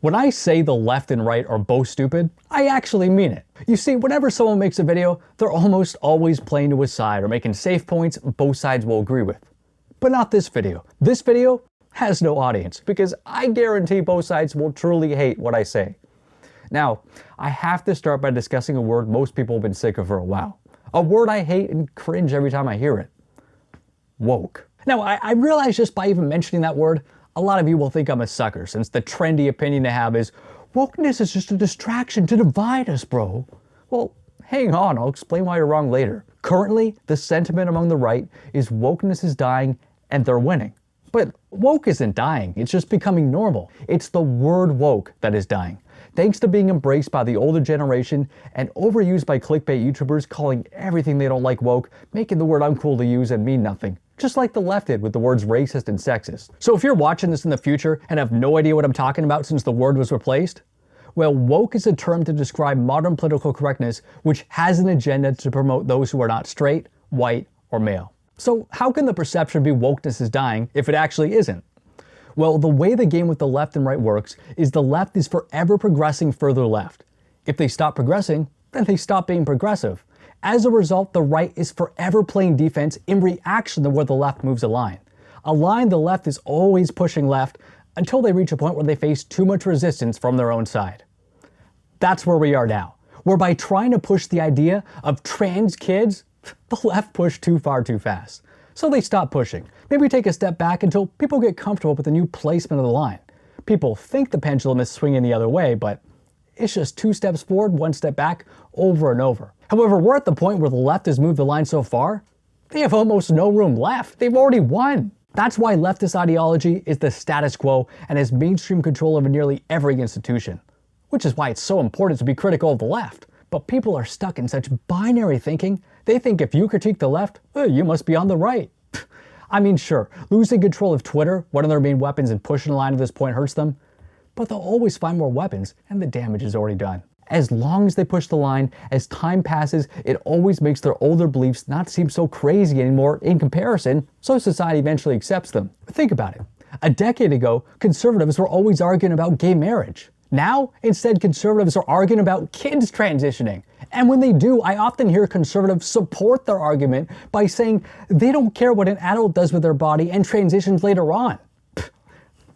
When I say the left and right are both stupid, I actually mean it. You see, whenever someone makes a video, they're almost always playing to a side or making safe points both sides will agree with. But not this video. This video has no audience because I guarantee both sides will truly hate what I say. Now, I have to start by discussing a word most people have been sick of for a while. A word I hate and cringe every time I hear it. Woke. Now, I realize just by even mentioning that word, a lot of you will think I'm a sucker, since the trendy opinion to have is, wokeness is just a distraction to divide us, bro. Well, hang on, I'll explain why you're wrong later. Currently, the sentiment among the right is wokeness is dying and they're winning. But woke isn't dying, it's just becoming normal. It's the word woke that is dying, thanks to being embraced by the older generation and overused by clickbait YouTubers calling everything they don't like woke, making the word uncool to use and mean nothing. Just like the left did with the words racist and sexist. So if you're watching this in the future and have no idea what I'm talking about since the word was replaced, well, woke is a term to describe modern political correctness which has an agenda to promote those who are not straight, white, or male. So how can the perception be wokeness is dying if it actually isn't? Well, the way the game with the left and right works is the left is forever progressing further left. If they stop progressing, then they stop being progressive. As a result, the right is forever playing defense in reaction to where the left moves a line. A line the left is always pushing left until they reach a point where they face too much resistance from their own side. That's where we are now, where by trying to push the idea of trans kids, the left pushed too far too fast. So they stop pushing, maybe take a step back until people get comfortable with the new placement of the line. People think the pendulum is swinging the other way, but it's just 2 steps forward, 1 step back, over and over. However, we're at the point where the left has moved the line so far, they have almost no room left. They've already won. That's why leftist ideology is the status quo and has mainstream control over nearly every institution. Which is why it's so important to be critical of the left. But people are stuck in such binary thinking, they think if you critique the left, you must be on the right. I mean, sure, losing control of Twitter, one of their main weapons, and pushing the line at this point hurts them, but they'll always find more weapons and the damage is already done. As long as they push the line, as time passes, it always makes their older beliefs not seem so crazy anymore in comparison, so society eventually accepts them. Think about it. A decade ago, conservatives were always arguing about gay marriage. Now, instead, conservatives are arguing about kids transitioning. And when they do, I often hear conservatives support their argument by saying they don't care what an adult does with their body and transitions later on.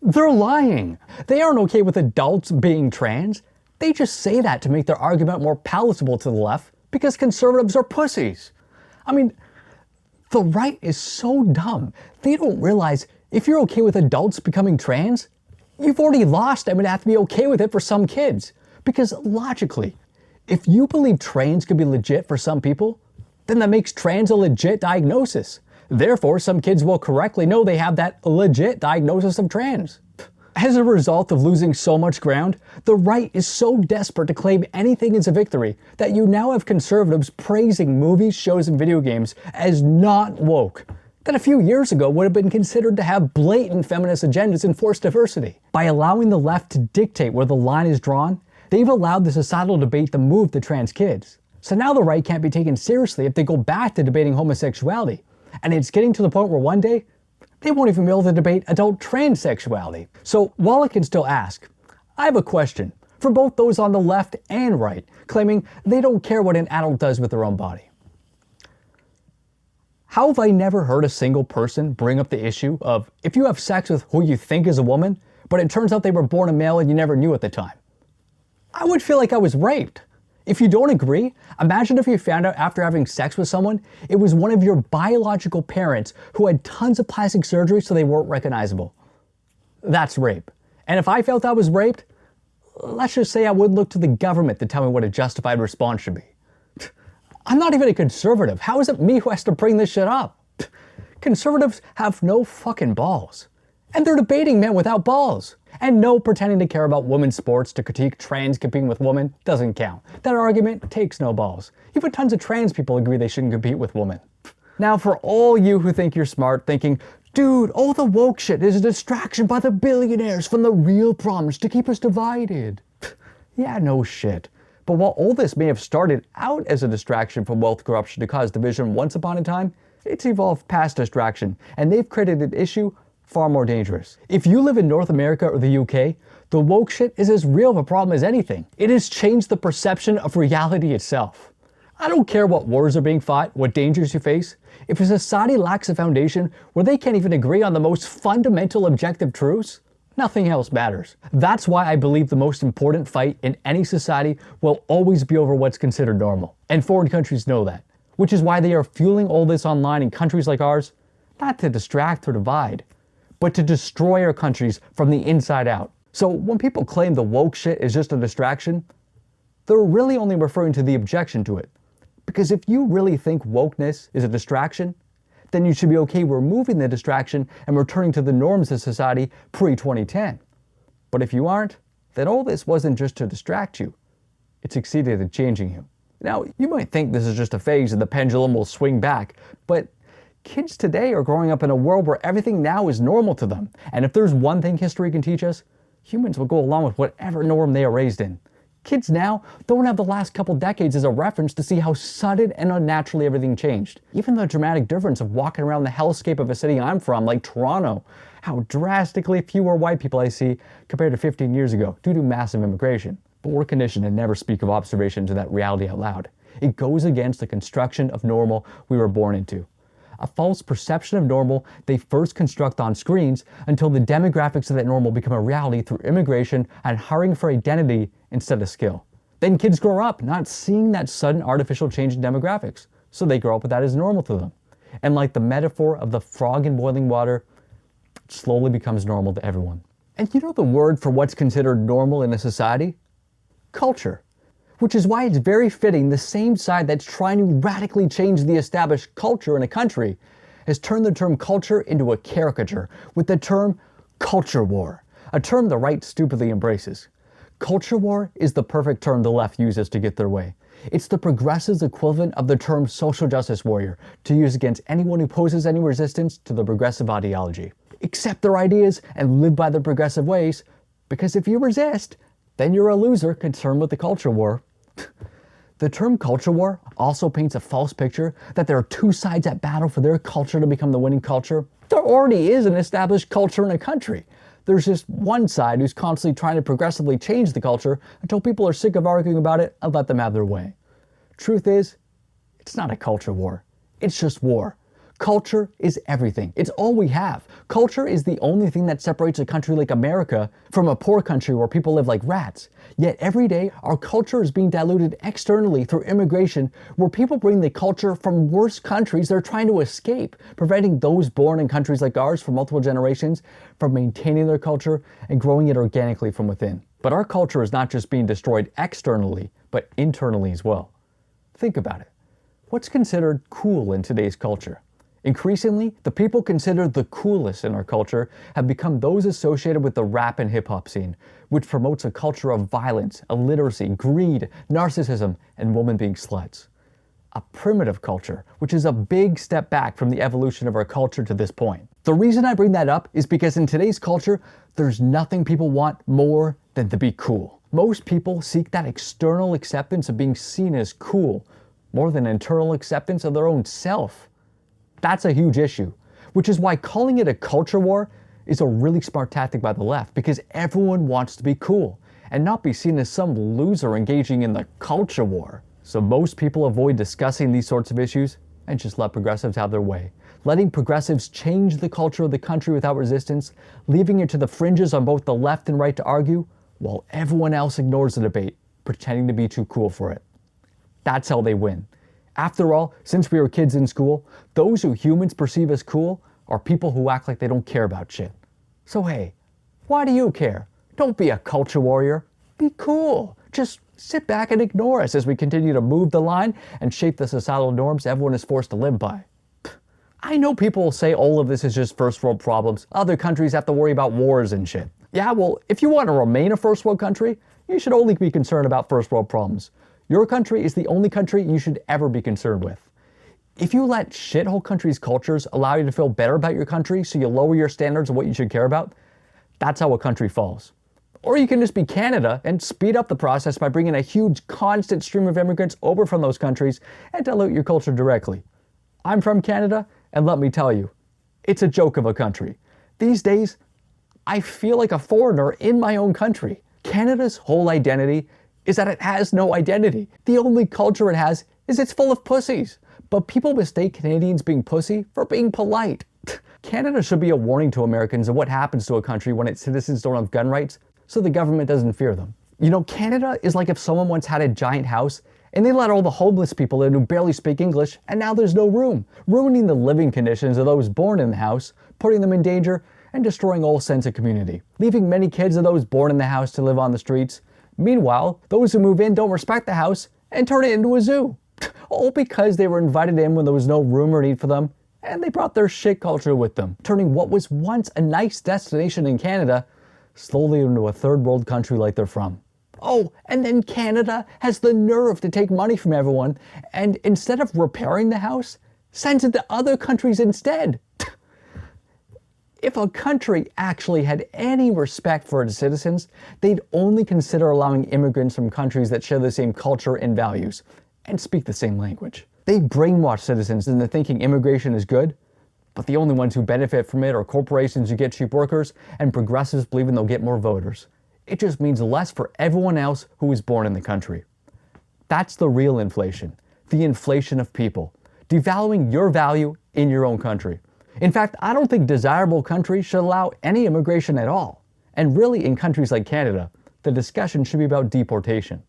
They're lying. They aren't okay with adults being trans. They just say that to make their argument more palatable to the left because conservatives are pussies. I mean, the right is so dumb. They don't realize if you're okay with adults becoming trans, you've already lost and would have to be okay with it for some kids. Because logically, if you believe trans could be legit for some people, then that makes trans a legit diagnosis. Therefore, some kids will correctly know they have that legit diagnosis of trans. As a result of losing so much ground, the right is so desperate to claim anything as a victory that you now have conservatives praising movies, shows, and video games as not woke, that a few years ago would have been considered to have blatant feminist agendas and forced diversity. By allowing the left to dictate where the line is drawn, they've allowed the societal debate to move to trans kids. So now the right can't be taken seriously if they go back to debating homosexuality. And it's getting to the point where one day, they won't even be able to debate adult transsexuality. So while I can still ask, I have a question for both those on the left and right, claiming they don't care what an adult does with their own body. How have I never heard a single person bring up the issue of if you have sex with who you think is a woman, but it turns out they were born a male and you never knew at the time? I would feel like I was raped. If you don't agree, imagine if you found out after having sex with someone, it was one of your biological parents who had tons of plastic surgery so they weren't recognizable. That's rape. And if I felt I was raped, let's just say I would look to the government to tell me what a justified response should be. I'm not even a conservative. How is it me who has to bring this shit up? Conservatives have no fucking balls. And they're debating men without balls. And no, pretending to care about women's sports to critique trans competing with women doesn't count. That argument takes no balls. Even tons of trans people agree they shouldn't compete with women. Now for all you who think you're smart, thinking, dude, all the woke shit is a distraction by the billionaires from the real problems to keep us divided. Yeah, no shit. But while all this may have started out as a distraction from wealth corruption to cause division once upon a time, it's evolved past distraction, and they've created an issue far more dangerous. If you live in North America or the UK, the woke shit is as real of a problem as anything. It has changed the perception of reality itself. I don't care what wars are being fought, what dangers you face. If a society lacks a foundation where they can't even agree on the most fundamental objective truths, nothing else matters. That's why I believe the most important fight in any society will always be over what's considered normal. And foreign countries know that, which is why they are fueling all this online in countries like ours, not to distract or divide, but to destroy our countries from the inside out. So when people claim the woke shit is just a distraction, they're really only referring to the objection to it. Because if you really think wokeness is a distraction, then you should be okay removing the distraction and returning to the norms of society pre-2010. But if you aren't, then all this wasn't just to distract you. It succeeded in changing you. Now, you might think this is just a phase and the pendulum will swing back, but kids today are growing up in a world where everything now is normal to them. And if there's one thing history can teach us, humans will go along with whatever norm they are raised in. Kids now don't have the last couple decades as a reference to see how sudden and unnaturally everything changed. Even the dramatic difference of walking around the hellscape of a city I'm from, like Toronto, how drastically fewer white people I see compared to 15 years ago due to massive immigration. But we're conditioned to never speak of observation to that reality out loud. It goes against the construction of normal we were born into. A false perception of normal they first construct on screens until the demographics of that normal become a reality through immigration and hiring for identity instead of skill. Then kids grow up not seeing that sudden artificial change in demographics, so they grow up with that as normal to them. And like the metaphor of the frog in boiling water, it slowly becomes normal to everyone. And you know the word for what's considered normal in a society? Culture. Which is why it's very fitting the same side that's trying to radically change the established culture in a country has turned the term culture into a caricature with the term culture war, a term the right stupidly embraces. Culture war is the perfect term the left uses to get their way. It's the progressives' equivalent of the term social justice warrior to use against anyone who poses any resistance to the progressive ideology. Accept their ideas and live by their progressive ways, because if you resist, then you're a loser concerned with the culture war. The term culture war also paints a false picture that there are two sides at battle for their culture to become the winning culture. There already is an established culture in a country. There's just one side who's constantly trying to progressively change the culture until people are sick of arguing about it and let them have their way. Truth is, it's not a culture war. It's just war. Culture is everything. It's all we have. Culture is the only thing that separates a country like America from a poor country where people live like rats. Yet every day, our culture is being diluted externally through immigration, where people bring the culture from worse countries they're trying to escape, preventing those born in countries like ours for multiple generations from maintaining their culture and growing it organically from within. But our culture is not just being destroyed externally, but internally as well. Think about it. What's considered cool in today's culture? Increasingly, the people considered the coolest in our culture have become those associated with the rap and hip-hop scene, which promotes a culture of violence, illiteracy, greed, narcissism, and women being sluts. A primitive culture, which is a big step back from the evolution of our culture to this point. The reason I bring that up is because in today's culture, there's nothing people want more than to be cool. Most people seek that external acceptance of being seen as cool, more than internal acceptance of their own self. That's a huge issue, which is why calling it a culture war is a really smart tactic by the left, because everyone wants to be cool and not be seen as some loser engaging in the culture war. So most people avoid discussing these sorts of issues and just let progressives have their way, letting progressives change the culture of the country without resistance, leaving it to the fringes on both the left and right to argue, while everyone else ignores the debate, pretending to be too cool for it. That's how they win. After all, since we were kids in school, those who humans perceive as cool are people who act like they don't care about shit. So hey, why do you care? Don't be a culture warrior. Be cool. Just sit back and ignore us as we continue to move the line and shape the societal norms everyone is forced to live by. I know people will say all of this is just first world problems. Other countries have to worry about wars and shit. Yeah, well, if you want to remain a first world country, you should only be concerned about first world problems. Your country is the only country you should ever be concerned with. If you let shithole countries' cultures allow you to feel better about your country so you lower your standards of what you should care about, that's how a country falls. Or you can just be Canada and speed up the process by bringing a huge constant stream of immigrants over from those countries and dilute your culture directly. I'm from Canada, and let me tell you, it's a joke of a country. These days, I feel like a foreigner in my own country. Canada's whole identity is that it has no identity. The only culture it has is it's full of pussies. But people mistake Canadians being pussy for being polite. Canada should be a warning to Americans of what happens to a country when its citizens don't have gun rights, so the government doesn't fear them. You know, Canada is like if someone once had a giant house and they let all the homeless people in who barely speak English, and now there's no room, ruining the living conditions of those born in the house, putting them in danger, and destroying all sense of community, leaving many kids of those born in the house to live on the streets. Meanwhile, those who move in don't respect the house and turn it into a zoo. All because they were invited in when there was no room or need for them, and they brought their shit culture with them, turning what was once a nice destination in Canada slowly into a third world country like they're from. Oh, and then Canada has the nerve to take money from everyone and instead of repairing the house, sends it to other countries instead. If a country actually had any respect for its citizens, they'd only consider allowing immigrants from countries that share the same culture and values and speak the same language. They brainwash citizens into thinking immigration is good, but the only ones who benefit from it are corporations who get cheap workers and progressives believing they'll get more voters. It just means less for everyone else who was born in the country. That's the real inflation, the inflation of people, devaluing your value in your own country. In fact, I don't think desirable countries should allow any immigration at all. And really, in countries like Canada, the discussion should be about deportation.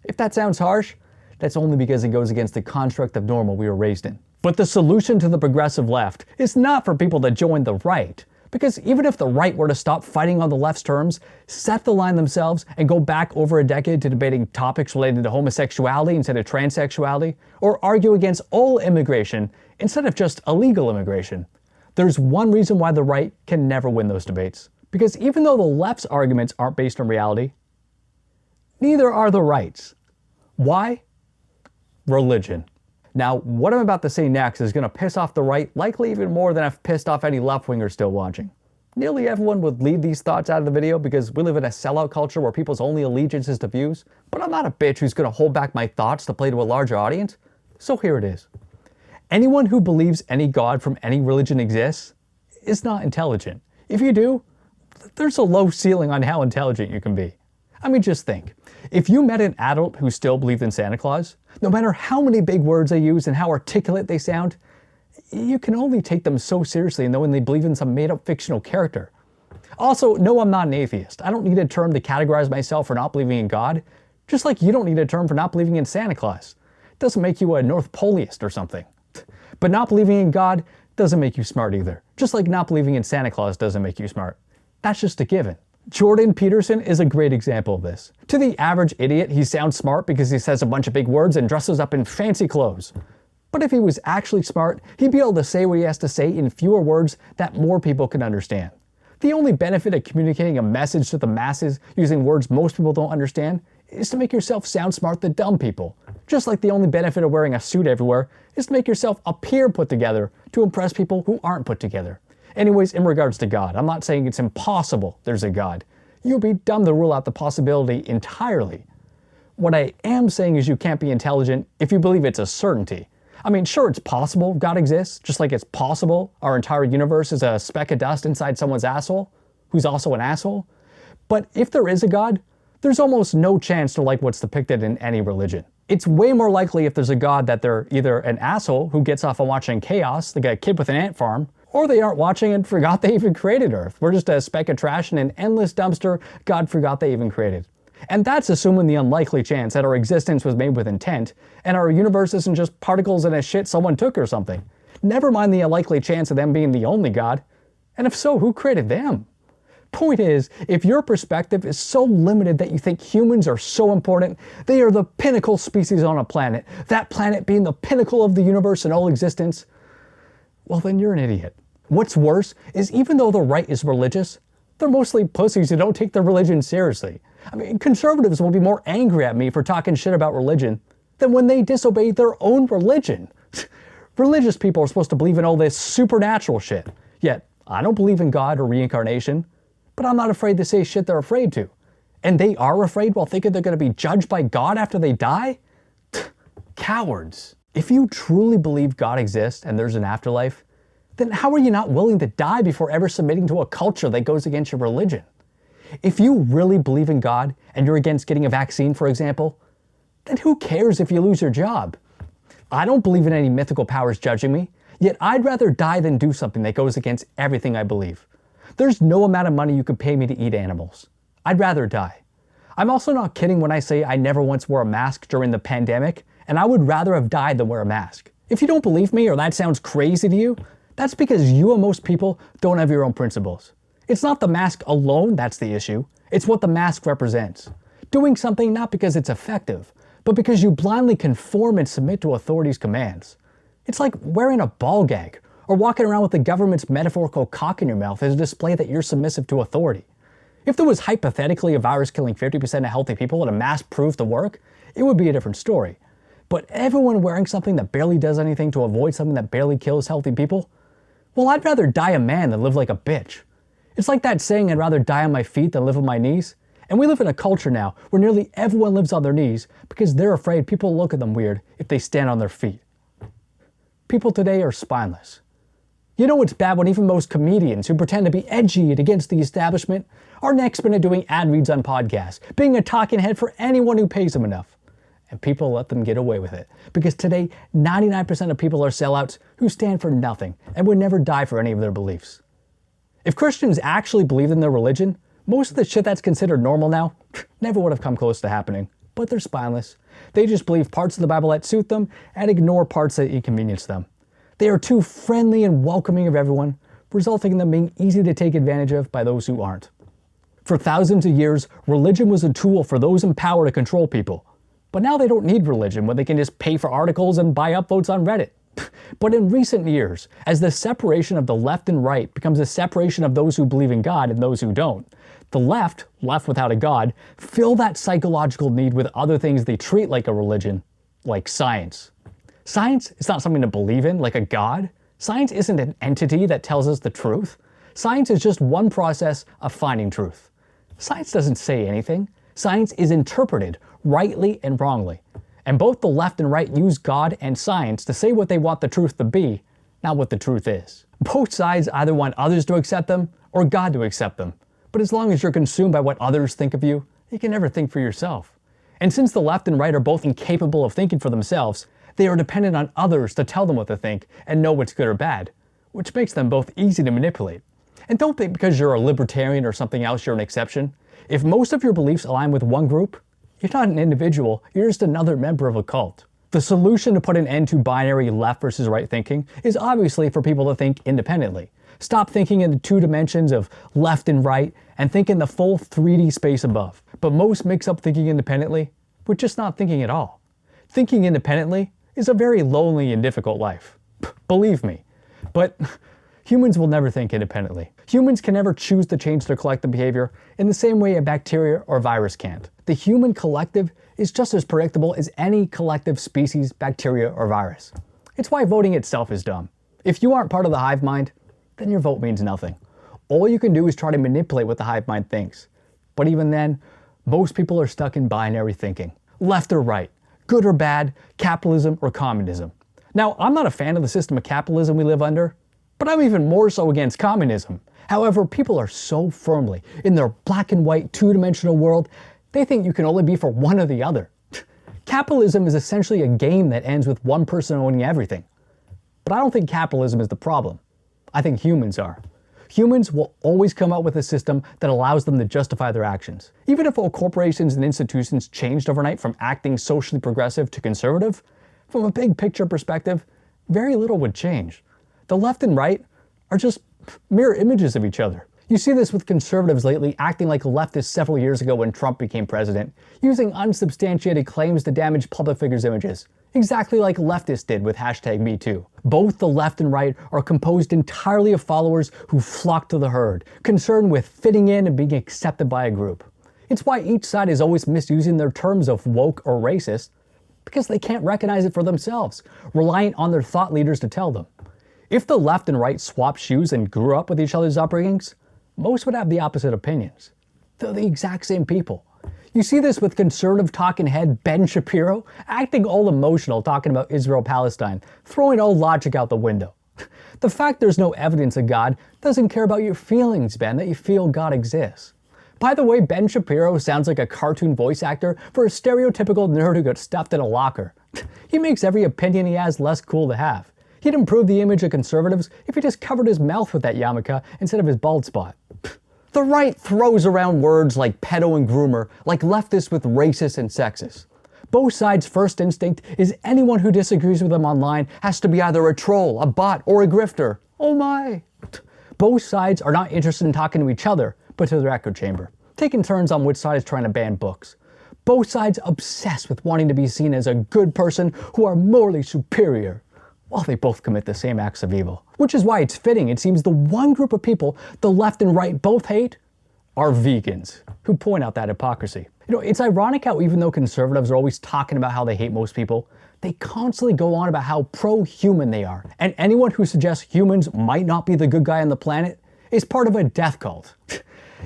If that sounds harsh, that's only because it goes against the construct of normal we were raised in. But the solution to the progressive left is not for people to join the right. Because even if the right were to stop fighting on the left's terms, set the line themselves, and go back over a decade to debating topics related to homosexuality instead of transsexuality, or argue against all immigration instead of just illegal immigration, there's one reason why the right can never win those debates. Because even though the left's arguments aren't based on reality, neither are the right's. Why? Religion. Now, what I'm about to say next is going to piss off the right, likely even more than I've pissed off any left-wingers still watching. Nearly everyone would leave these thoughts out of the video because we live in a sellout culture where people's only allegiance is to views, but I'm not a bitch who's going to hold back my thoughts to play to a larger audience, so here it is. Anyone who believes any god from any religion exists is not intelligent. If you do, there's a low ceiling on how intelligent you can be. I mean, just think. If you met an adult who still believed in Santa Claus, no matter how many big words they use and how articulate they sound, you can only take them so seriously knowing they believe in some made-up fictional character. Also, no, I'm not an atheist. I don't need a term to categorize myself for not believing in God, just like you don't need a term for not believing in Santa Claus. It doesn't make you a North Poleist or something. But not believing in God doesn't make you smart either, just like not believing in Santa Claus doesn't make you smart. That's just a given. Jordan Peterson is a great example of this. To the average idiot, he sounds smart because he says a bunch of big words and dresses up in fancy clothes. But if he was actually smart, he'd be able to say what he has to say in fewer words that more people can understand. The only benefit of communicating a message to the masses using words most people don't understand is to make yourself sound smart to dumb people. Just like the only benefit of wearing a suit everywhere is to make yourself appear put together to impress people who aren't put together. Anyways, in regards to God, I'm not saying it's impossible there's a God. You'd be dumb to rule out the possibility entirely. What I am saying is you can't be intelligent if you believe it's a certainty. I mean, sure, it's possible God exists, just like it's possible our entire universe is a speck of dust inside someone's asshole, who's also an asshole. But if there is a God, there's almost no chance to like what's depicted in any religion. It's way more likely if there's a God that they're either an asshole who gets off on watching chaos, like a kid with an ant farm, or they aren't watching and forgot they even created Earth. We're just a speck of trash in an endless dumpster God forgot they even created. And that's assuming the unlikely chance that our existence was made with intent, and our universe isn't just particles in a shit someone took or something. Never mind the unlikely chance of them being the only God. And if so, who created them? Point is, if your perspective is so limited that you think humans are so important, they are the pinnacle species on a planet, that planet being the pinnacle of the universe and all existence, well then you're an idiot. What's worse is even though the right is religious, they're mostly pussies who don't take their religion seriously. I mean, conservatives will be more angry at me for talking shit about religion than when they disobey their own religion. Religious people are supposed to believe in all this supernatural shit. Yet, I don't believe in God or reincarnation, but I'm not afraid to say shit they're afraid to. And they are afraid while thinking they're going to be judged by God after they die? Cowards. If you truly believe God exists and there's an afterlife, then how are you not willing to die before ever submitting to a culture that goes against your religion? If you really believe in God and you're against getting a vaccine, for example, then who cares if you lose your job? I don't believe in any mythical powers judging me, yet I'd rather die than do something that goes against everything I believe. There's no amount of money you could pay me to eat animals. I'd rather die. I'm also not kidding when I say I never once wore a mask during the pandemic, and I would rather have died than wear a mask. If you don't believe me or that sounds crazy to you, that's because you and most people don't have your own principles. It's not the mask alone that's the issue, it's what the mask represents. Doing something not because it's effective, but because you blindly conform and submit to authorities' commands. It's like wearing a ball gag, or walking around with the government's metaphorical cock in your mouth as a display that you're submissive to authority. If there was hypothetically a virus killing 50% of healthy people and a mask proved to work, it would be a different story. But everyone wearing something that barely does anything to avoid something that barely kills healthy people? Well, I'd rather die a man than live like a bitch. It's like that saying, I'd rather die on my feet than live on my knees. And we live in a culture now where nearly everyone lives on their knees because they're afraid people look at them weird if they stand on their feet. People today are spineless. You know it's bad when even most comedians who pretend to be edgy and against the establishment are an expert at doing ad reads on podcasts, being a talking head for anyone who pays them enough. And people let them get away with it. Because today, 99% of people are sellouts who stand for nothing and would never die for any of their beliefs. If Christians actually believed in their religion, most of the shit that's considered normal now never would have come close to happening. But they're spineless. They just believe parts of the Bible that suit them and ignore parts that inconvenience them. They are too friendly and welcoming of everyone, resulting in them being easy to take advantage of by those who aren't. For thousands of years, religion was a tool for those in power to control people. But now they don't need religion when they can just pay for articles and buy upvotes on Reddit. But in recent years, as the separation of the left and right becomes a separation of those who believe in God and those who don't, the left without a God, fill that psychological need with other things they treat like a religion, like science. Science is not something to believe in, like a God. Science isn't an entity that tells us the truth. Science is just one process of finding truth. Science doesn't say anything. Science is interpreted rightly and wrongly. And both the left and right use God and science to say what they want the truth to be, not what the truth is. Both sides either want others to accept them or God to accept them. But as long as you're consumed by what others think of you, you can never think for yourself. And since the left and right are both incapable of thinking for themselves, they are dependent on others to tell them what to think and know what's good or bad, which makes them both easy to manipulate. And don't think because you're a libertarian or something else you're an exception. If most of your beliefs align with one group, you're not an individual, you're just another member of a cult. The solution to put an end to binary left versus right thinking is obviously for people to think independently. Stop thinking in the two dimensions of left and right and think in the full 3D space above. But most mix up thinking independently with just not thinking at all. Thinking independently is a very lonely and difficult life. Believe me. But humans will never think independently. Humans can never choose to change their collective behavior in the same way a bacteria or virus can't. The human collective is just as predictable as any collective species, bacteria, or virus. It's why voting itself is dumb. If you aren't part of the hive mind, then your vote means nothing. All you can do is try to manipulate what the hive mind thinks. But even then, most people are stuck in binary thinking. Left or right, good or bad, capitalism or communism. Now, I'm not a fan of the system of capitalism we live under, but I'm even more so against communism. However, people are so firmly in their black and white two-dimensional world, they think you can only be for one or the other. Capitalism is essentially a game that ends with one person owning everything. But I don't think capitalism is the problem. I think humans are. Humans will always come up with a system that allows them to justify their actions. Even if all corporations and institutions changed overnight from acting socially progressive to conservative, from a big picture perspective, very little would change. The left and right are just mirror images of each other. You see this with conservatives lately acting like leftists several years ago when Trump became president, using unsubstantiated claims to damage public figures' images, exactly like leftists did with #MeToo. Both the left and right are composed entirely of followers who flock to the herd, concerned with fitting in and being accepted by a group. It's why each side is always misusing their terms of woke or racist, because they can't recognize it for themselves, reliant on their thought leaders to tell them. If the left and right swapped shoes and grew up with each other's upbringings, most would have the opposite opinions. They're the exact same people. You see this with conservative talking head Ben Shapiro, acting all emotional talking about Israel-Palestine, throwing all logic out the window. The fact there's no evidence of God doesn't care about your feelings, Ben, that you feel God exists. By the way, Ben Shapiro sounds like a cartoon voice actor for a stereotypical nerd who got stuffed in a locker. He makes every opinion he has less cool to have. He'd improve the image of conservatives if he just covered his mouth with that yarmulke instead of his bald spot. The right throws around words like pedo and groomer like leftists with racist and sexist. Both sides' first instinct is anyone who disagrees with them online has to be either a troll, a bot, or a grifter. Oh my. Both sides are not interested in talking to each other, but to their echo chamber, taking turns on which side is trying to ban books. Both sides obsessed with wanting to be seen as a good person who are morally superior, while they both commit the same acts of evil. Which is why it's fitting it seems the one group of people the left and right both hate are vegans, who point out that hypocrisy. It's ironic how even though conservatives are always talking about how they hate most people, they constantly go on about how pro-human they are. And anyone who suggests humans might not be the good guy on the planet is part of a death cult.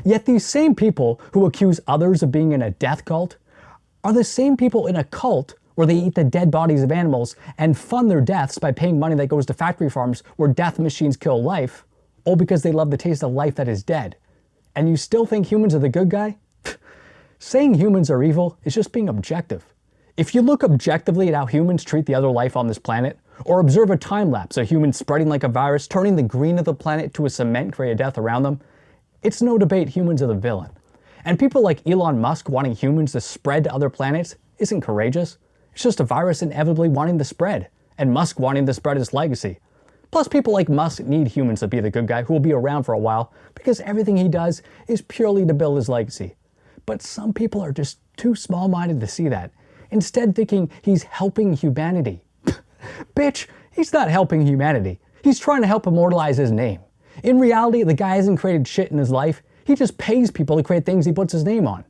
Yet these same people who accuse others of being in a death cult are the same people in a cult where they eat the dead bodies of animals and fund their deaths by paying money that goes to factory farms where death machines kill life, all because they love the taste of life that is dead. And you still think humans are the good guy? Saying humans are evil is just being objective. If you look objectively at how humans treat the other life on this planet, or observe a time lapse of humans spreading like a virus, turning the green of the planet to a cement gray of death around them, it's no debate humans are the villain. And people like Elon Musk wanting humans to spread to other planets isn't courageous. It's just a virus inevitably wanting to spread, and Musk wanting to spread his legacy. Plus, people like Musk need humans to be the good guy who will be around for a while because everything he does is purely to build his legacy. But some people are just too small-minded to see that, instead thinking he's helping humanity. Bitch, he's not helping humanity. He's trying to help immortalize his name. In reality, the guy hasn't created shit in his life. He just pays people to create things he puts his name on.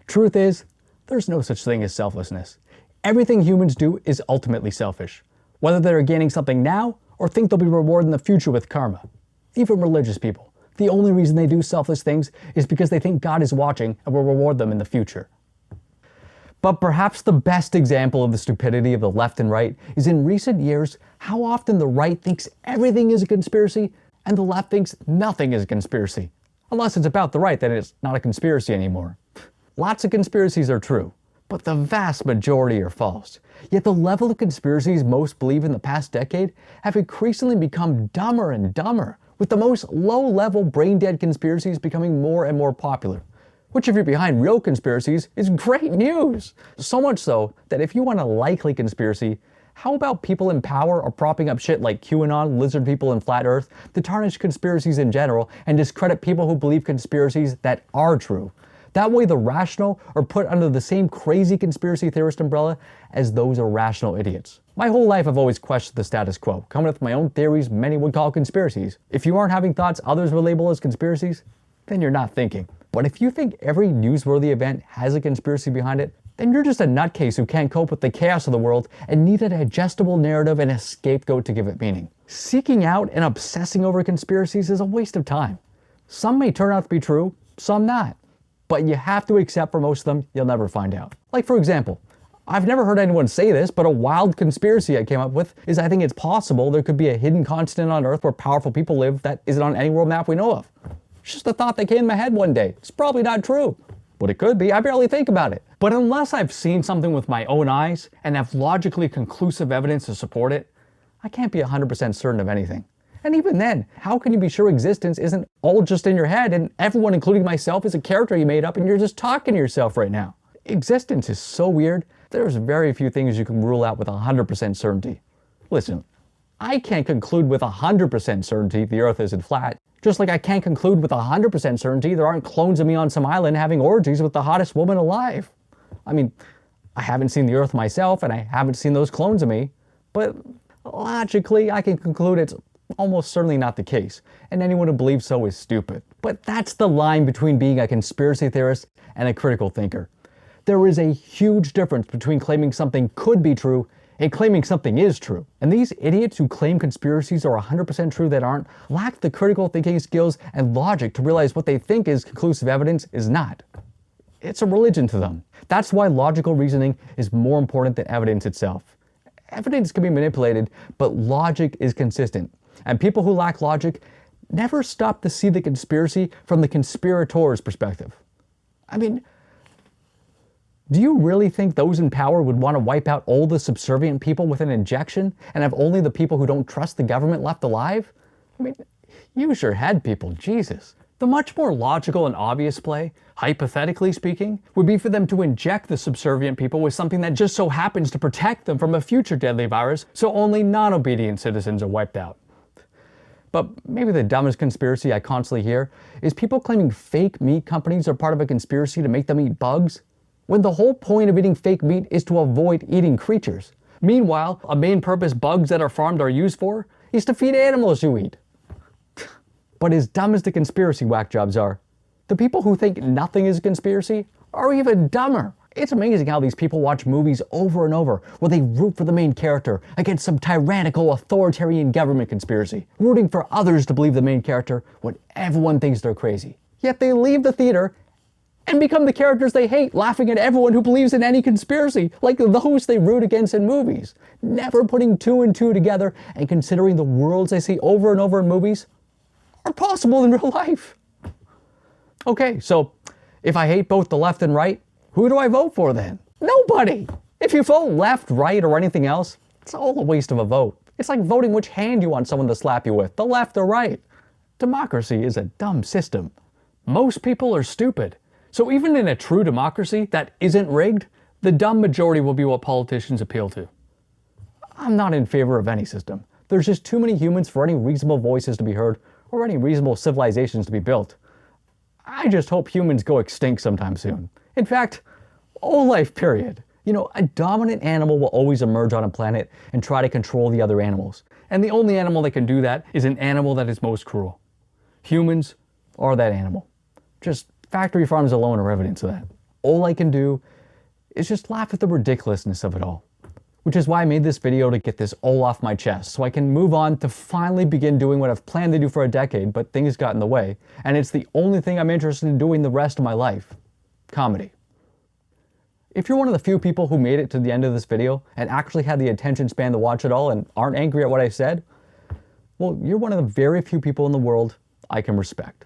Truth is, there's no such thing as selflessness. Everything humans do is ultimately selfish, whether they're gaining something now or think they'll be rewarded in the future with karma. Even religious people, the only reason they do selfless things is because they think God is watching and will reward them in the future. But perhaps the best example of the stupidity of the left and right is in recent years how often the right thinks everything is a conspiracy and the left thinks nothing is a conspiracy. Unless it's about the right, then it's not a conspiracy anymore. Lots of conspiracies are true, but the vast majority are false. Yet the level of conspiracies most believe in the past decade have increasingly become dumber and dumber, with the most low-level brain-dead conspiracies becoming more and more popular. Which, if you're behind real conspiracies, is great news. So much so that if you want a likely conspiracy, how about people in power are propping up shit like QAnon, lizard people, and flat earth to tarnish conspiracies in general and discredit people who believe conspiracies that are true? That way the rational are put under the same crazy conspiracy theorist umbrella as those irrational idiots. My whole life I've always questioned the status quo, coming up with my own theories many would call conspiracies. If you aren't having thoughts others would label as conspiracies, then you're not thinking. But if you think every newsworthy event has a conspiracy behind it, then you're just a nutcase who can't cope with the chaos of the world and need a digestible narrative and a scapegoat to give it meaning. Seeking out and obsessing over conspiracies is a waste of time. Some may turn out to be true, some not. But you have to accept for most of them, you'll never find out. Like for example, I've never heard anyone say this, but a wild conspiracy I came up with is I think it's possible there could be a hidden continent on Earth where powerful people live that isn't on any world map we know of. It's just a thought that came in my head one day. It's probably not true, but it could be. I barely think about it. But unless I've seen something with my own eyes and have logically conclusive evidence to support it, I can't be 100% certain of anything. And even then, how can you be sure existence isn't all just in your head and everyone, including myself, is a character you made up and you're just talking to yourself right now? Existence is so weird, there's very few things you can rule out with 100% certainty. Listen, I can't conclude with 100% certainty the Earth isn't flat, just like I can't conclude with 100% certainty there aren't clones of me on some island having orgies with the hottest woman alive. I mean, I haven't seen the Earth myself and I haven't seen those clones of me, but logically I can conclude it's almost certainly not the case, and anyone who believes so is stupid. But that's the line between being a conspiracy theorist and a critical thinker. There is a huge difference between claiming something could be true and claiming something is true. And these idiots who claim conspiracies are 100% true that aren't, lack the critical thinking skills and logic to realize what they think is conclusive evidence is not. It's a religion to them. That's why logical reasoning is more important than evidence itself. Evidence can be manipulated, but logic is consistent. And people who lack logic never stop to see the conspiracy from the conspirator's perspective. I mean, do you really think those in power would want to wipe out all the subservient people with an injection and have only the people who don't trust the government left alive? I mean, use your head, people, Jesus. The much more logical and obvious play, hypothetically speaking, would be for them to inject the subservient people with something that just so happens to protect them from a future deadly virus, so only non-obedient citizens are wiped out. But maybe the dumbest conspiracy I constantly hear is people claiming fake meat companies are part of a conspiracy to make them eat bugs, when the whole point of eating fake meat is to avoid eating creatures. Meanwhile, a main purpose bugs that are farmed are used for is to feed animals you eat. But as dumb as the conspiracy whack jobs are, the people who think nothing is a conspiracy are even dumber. It's amazing how these people watch movies over and over where they root for the main character against some tyrannical authoritarian government conspiracy, rooting for others to believe the main character when everyone thinks they're crazy. Yet they leave the theater and become the characters they hate, laughing at everyone who believes in any conspiracy, like those they root against in movies, never putting two and two together and considering the worlds they see over and over in movies are possible in real life. Okay, so if I hate both the left and right, who do I vote for then? Nobody! If you vote left, right, or anything else, it's all a waste of a vote. It's like voting which hand you want someone to slap you with, the left or right. Democracy is a dumb system. Most people are stupid. So even in a true democracy that isn't rigged, the dumb majority will be what politicians appeal to. I'm not in favor of any system. There's just too many humans for any reasonable voices to be heard or any reasonable civilizations to be built. I just hope humans go extinct sometime soon. In fact, all life, period. You know, a dominant animal will always emerge on a planet and try to control the other animals. And the only animal that can do that is an animal that is most cruel. Humans are that animal. Just factory farms alone are evidence of that. All I can do is just laugh at the ridiculousness of it all. Which is why I made this video, to get this all off my chest, so I can move on to finally begin doing what I've planned to do for a decade, but things got in the way, and it's the only thing I'm interested in doing the rest of my life. Comedy. If you're one of the few people who made it to the end of this video and actually had the attention span to watch it all and aren't angry at what I said, well, you're one of the very few people in the world I can respect.